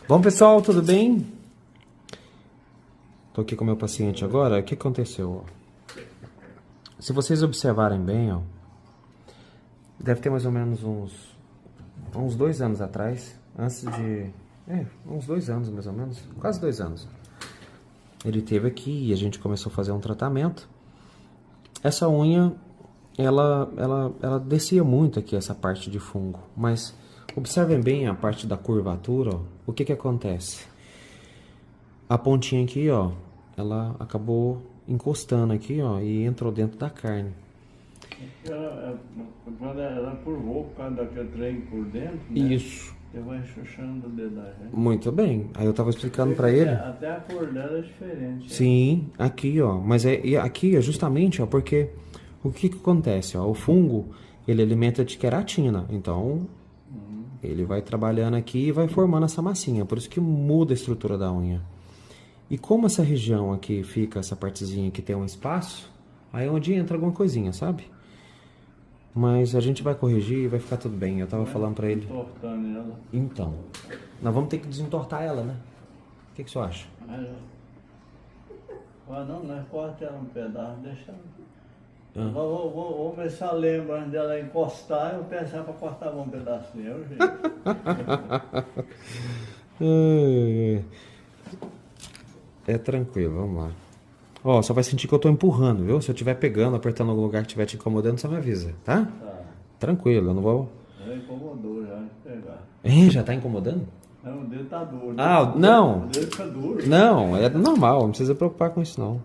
Bom, pessoal, tudo bem? Tô aqui com o meu paciente agora. O que aconteceu? Se vocês observarem bem, ó, deve ter mais ou menos uns 2 anos atrás, antes de... uns 2 anos mais ou menos, quase 2 anos. Ele teve aqui e a gente começou a fazer um tratamento. Essa unha, ela descia muito aqui, essa parte de fungo. Mas observem bem a parte da curvatura, ó. O que acontece? A pontinha aqui, ó, ela acabou encostando aqui, ó, e entrou dentro da carne. Quando ela curvou por causa daquele trem por dentro, né? Isso. Você vai chuchando o dedo da gente. Muito bem. Aí eu tava explicando pra ele. Até a cor dela é diferente. Sim, aqui, ó. Mas e aqui é justamente, ó, porque o que acontece, ó? O fungo, ele alimenta de queratina. Então, ele vai trabalhando aqui e vai formando essa massinha. Por isso que muda a estrutura da unha. E como essa região aqui fica, essa partezinha que tem um espaço, aí é onde entra alguma coisinha, sabe? Mas a gente vai corrigir e vai ficar tudo bem. Eu tava falando pra ele. Entortando ela. Então, nós vamos ter que desentortar ela, né? O que você acha? Não corta ela um pedaço, deixa ela. Vou começar a lembrar antes dela encostar, eu pensar pra cortar um pedacinho, gente. É tranquilo, vamos lá. Ó, só vai sentir que eu tô empurrando, viu? Se eu estiver pegando, apertando algum lugar que estiver te incomodando, você me avisa, tá? Tá. Tranquilo, eu não vou... Já incomodou já de pegar. Já tá incomodando? Não, o dedo tá duro. Ah, não! O dedo fica duro. Não, é normal, não precisa preocupar com isso, não.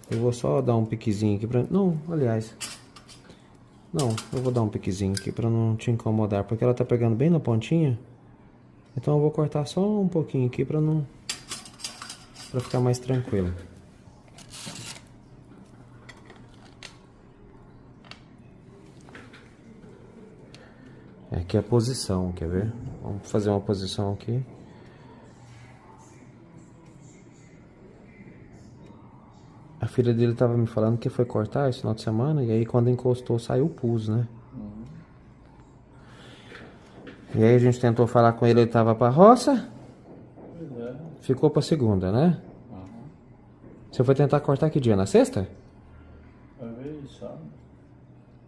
Eu vou só dar um piquezinho aqui pra... Não, aliás... Não, eu vou dar um piquezinho aqui pra não te incomodar, porque ela tá pegando bem na pontinha. Então eu vou cortar só um pouquinho aqui pra não... Pra ficar mais tranquilo. Aqui é a posição, quer ver? Vamos fazer uma posição aqui. A filha dele tava me falando que foi cortar esse final de semana, e aí quando encostou saiu o pus, né? E aí a gente tentou falar com ele, ele tava pra roça. Pois é. Ficou pra segunda, né? Você foi tentar cortar que dia? Na sexta? Vai ver isso, sabe?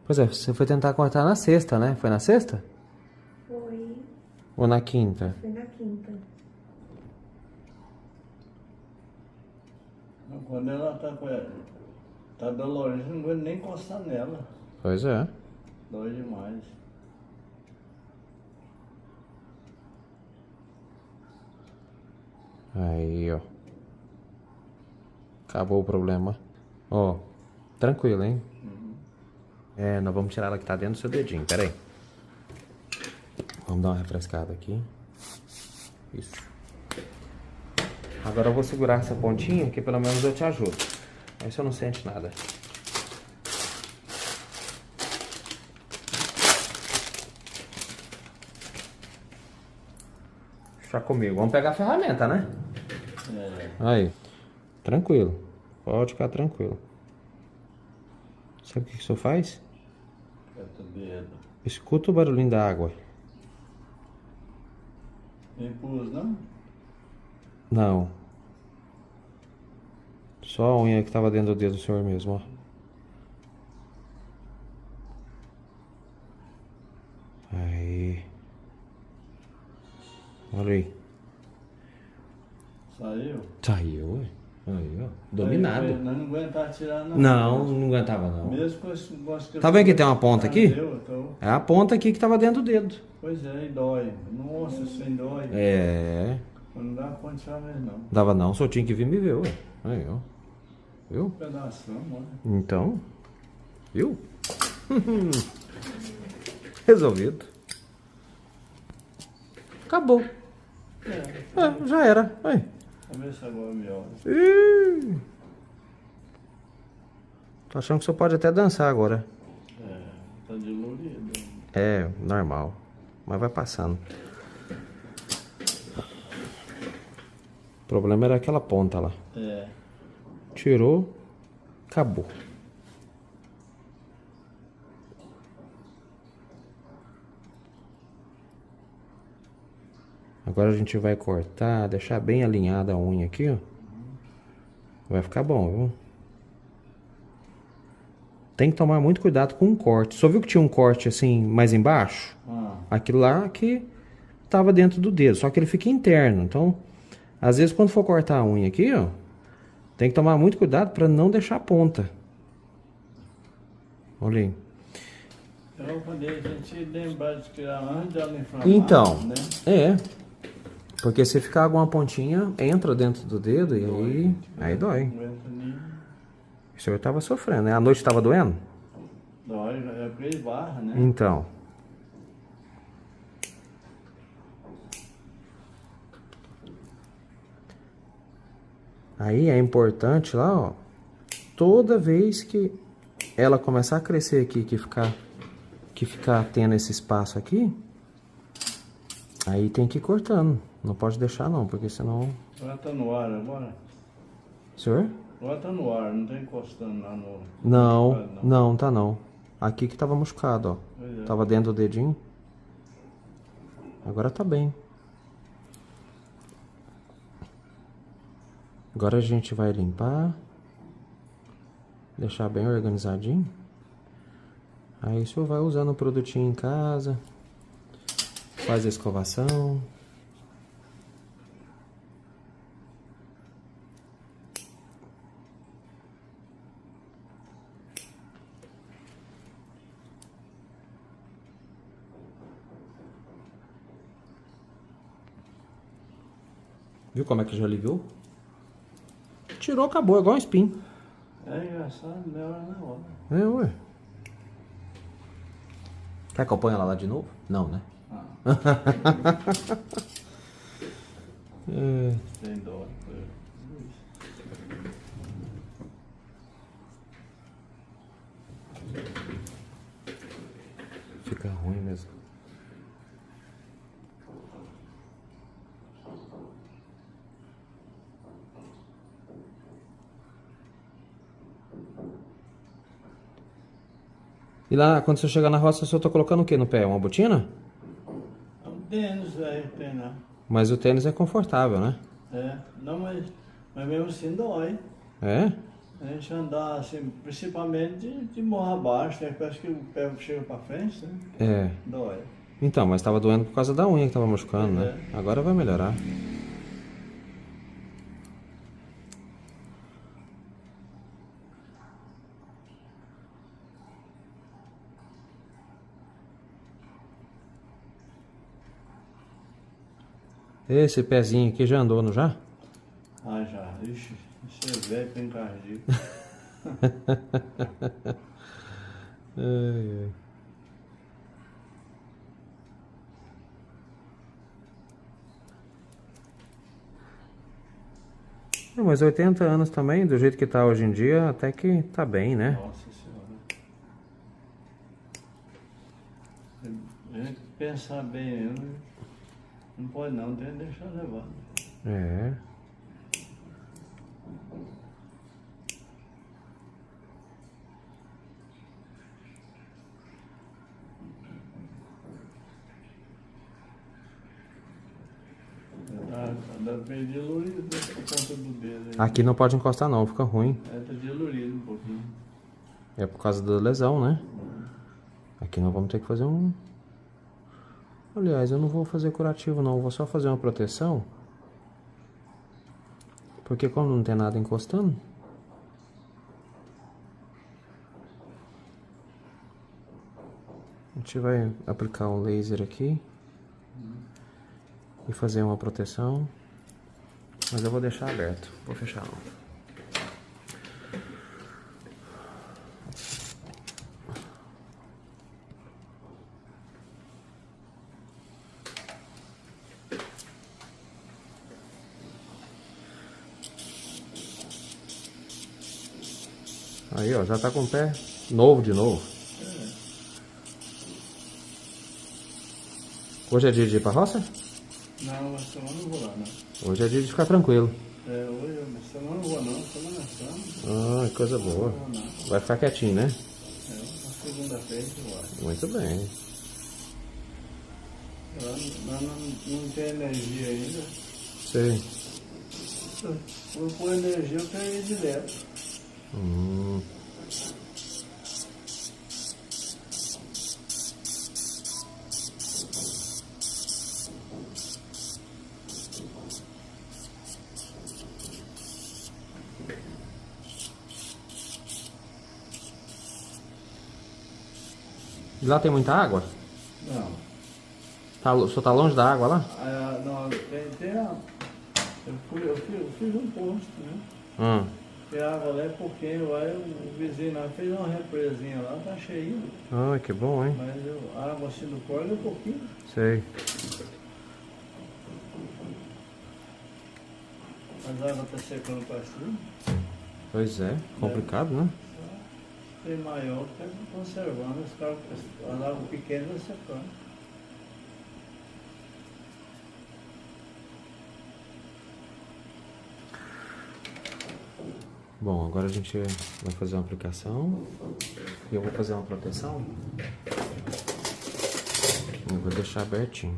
Pois é, você foi tentar cortar na sexta, né? Foi na sexta? Foi. Ou na quinta? Foi na quinta. Quando ela tá dolorida, não aguento nem encostar nela. Pois é. Dói demais. Aí, ó. Acabou o problema. Ó, tranquilo, hein? Nós vamos tirar ela que tá dentro do seu dedinho, pera aí. Vamos dar uma refrescada aqui. Isso. Agora eu vou segurar essa pontinha, que pelo menos eu te ajudo. Aí você não sente nada. Deixa comigo. Vamos pegar a ferramenta, né? Aí. Tranquilo. Pode ficar tranquilo. Sabe o que isso faz? Aperta o dedo. Escuta o barulhinho da água. Nem pus, não? Não. Só a unha que tava dentro do dedo do senhor mesmo, ó. Aí. Olha aí. Saiu? Saiu, ué. Aí, ó. Dominado. Aí, nós não aguentava tirar, não. Não aguentava, não. Mesmo com esse negócio que Tá vendo que tem uma ponta aqui? Então, É a ponta aqui que tava dentro do dedo. pois é, e dói. Nossa, isso aí dói. É. Não dá conta de tirar mesmo, não. Dava não, só tinha que vir me ver, ué. Aí, ó. Viu? Um pedação, olha. Então. Viu? Resolvido. Acabou. Já era. Aí. Vamos ver se agora melhora. Tô achando que você pode até dançar agora. Tá dolorido. É, normal. Mas vai passando. O problema era aquela ponta lá. Tirou, acabou. Agora a gente vai cortar, deixar bem alinhada a unha aqui, ó. Vai ficar bom, viu? Tem que tomar muito cuidado com o corte. Só viu que tinha um corte assim, mais embaixo? Aquilo lá que tava dentro do dedo, só que ele fica interno. Então, às vezes quando for cortar a unha aqui, ó, tem que tomar muito cuidado para não deixar a ponta. Olha aí. Então, quando a gente lembrar de tirar antes dela inflamar, Então, né? Porque se ficar alguma pontinha, entra dentro do dedo e aí dói. Não aguenta nem. O senhor tava sofrendo, né? A noite tava doendo? Dói, é porque esbarra, né? Então. Aí é importante lá, ó. Toda vez que ela começar a crescer aqui, que ficar tendo esse espaço aqui, aí tem que ir cortando. Não pode deixar não, porque senão... Agora tá no ar agora? Senhor? Agora tá no ar, não tá encostando lá no... Não, tá não. Aqui que tava machucado, ó. Pois é. Tava dentro do dedinho. Agora tá bem. Agora a gente vai limpar. Deixar bem organizadinho. Aí o senhor vai usando o produtinho em casa. Faz a escovação. Viu como é que já aliviou? Tirou, acabou, igual um espinho. É engraçado, leva na hora. É, ué. Quer que eu ponha ela lá de novo? Não, né? Tem dó. Fica ruim mesmo. E lá, quando você chegar na roça, você tá colocando o que no pé? Uma botina? É um tênis, velho, tem lá. Mas o tênis é confortável, né? É, não, mas mesmo assim dói. É? A gente andar assim, principalmente de morro abaixo, né? Parece que o pé chega pra frente, né? É. Dói. Então, mas tava doendo por causa da unha que tava machucando, né? Agora vai melhorar. Esse pezinho aqui já andou, não já? Ah, já. Ixi, isso é velho, tem cardíaco. Ai, ai. Não, mas 80 anos também, do jeito que tá hoje em dia, até que tá bem, né? Nossa senhora. A gente pensar bem, não pode não, tem que deixar levar. É. Tá bem dilurido a ponta do dedo. Aqui não pode encostar não, fica ruim. É, tá dilurido um pouquinho. É por causa da lesão, né? Aqui nós vamos ter que fazer um... Aliás, eu não vou fazer curativo não, vou só fazer uma proteção. Porque como não tem nada encostando... A gente vai aplicar um laser aqui. E fazer uma proteção. Mas eu vou deixar aberto, vou fechar não. Aí, ó, já tá com o pé novo de novo. Hoje é dia de ir pra roça? Não, essa semana não vou lá, não. Hoje é dia de ficar tranquilo. É, hoje, essa semana não vou não, semana santa. Ah, coisa boa. Não vou não. Vai ficar quietinho, né? É, na segunda-feira a gente vai. Muito bem. Lá não tem energia ainda. Sei. Quando for energia, eu quero ir direto. E lá tem muita água? Não. O senhor tá longe da água lá? Não, tem a... Eu fiz um posto, né? Porque a água lá é pouquinho, aí o vizinho lá fez uma represinha lá, tá cheio. Ai, que bom, hein? Mas a água assim do córrego é pouquinho. Sei. Mas a água tá secando quase tudo. Pois é, complicado, né? Tem maior que tá conservando, as águas pequenas vai secando. Bom, agora a gente vai fazer uma aplicação e eu vou fazer uma proteção. Eu vou deixar abertinho.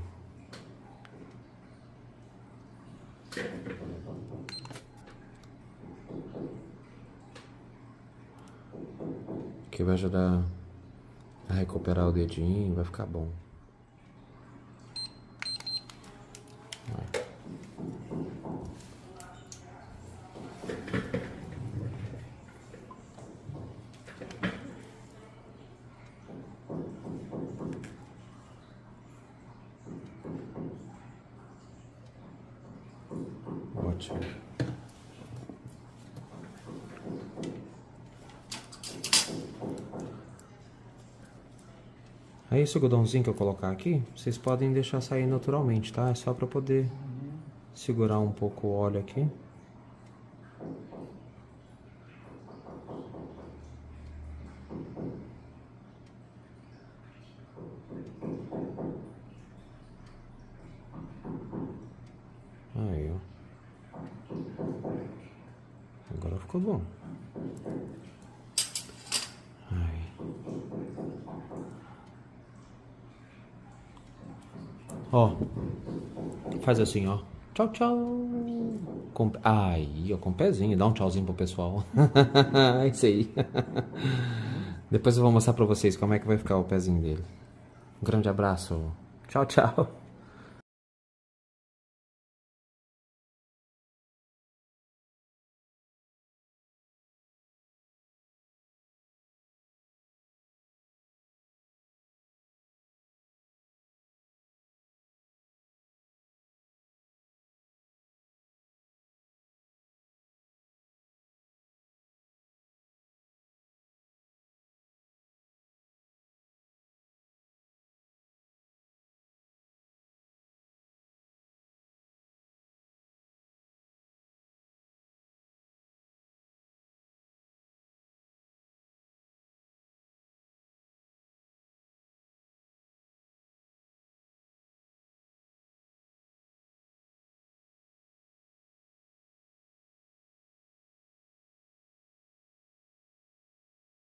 Que vai ajudar a recuperar o dedinho, vai ficar bom. Ótimo. Aí esse algodãozinho que eu colocar aqui, vocês podem deixar sair naturalmente, tá? É só para poder segurar um pouco o óleo aqui. Aí, ó. Agora ficou bom. Aí. Ó. Faz assim, ó. Tchau, tchau. Aí, ó, com o pezinho. Dá um tchauzinho pro pessoal. É isso aí. Depois eu vou mostrar pra vocês como é que vai ficar o pezinho dele. Um grande abraço. Tchau, tchau.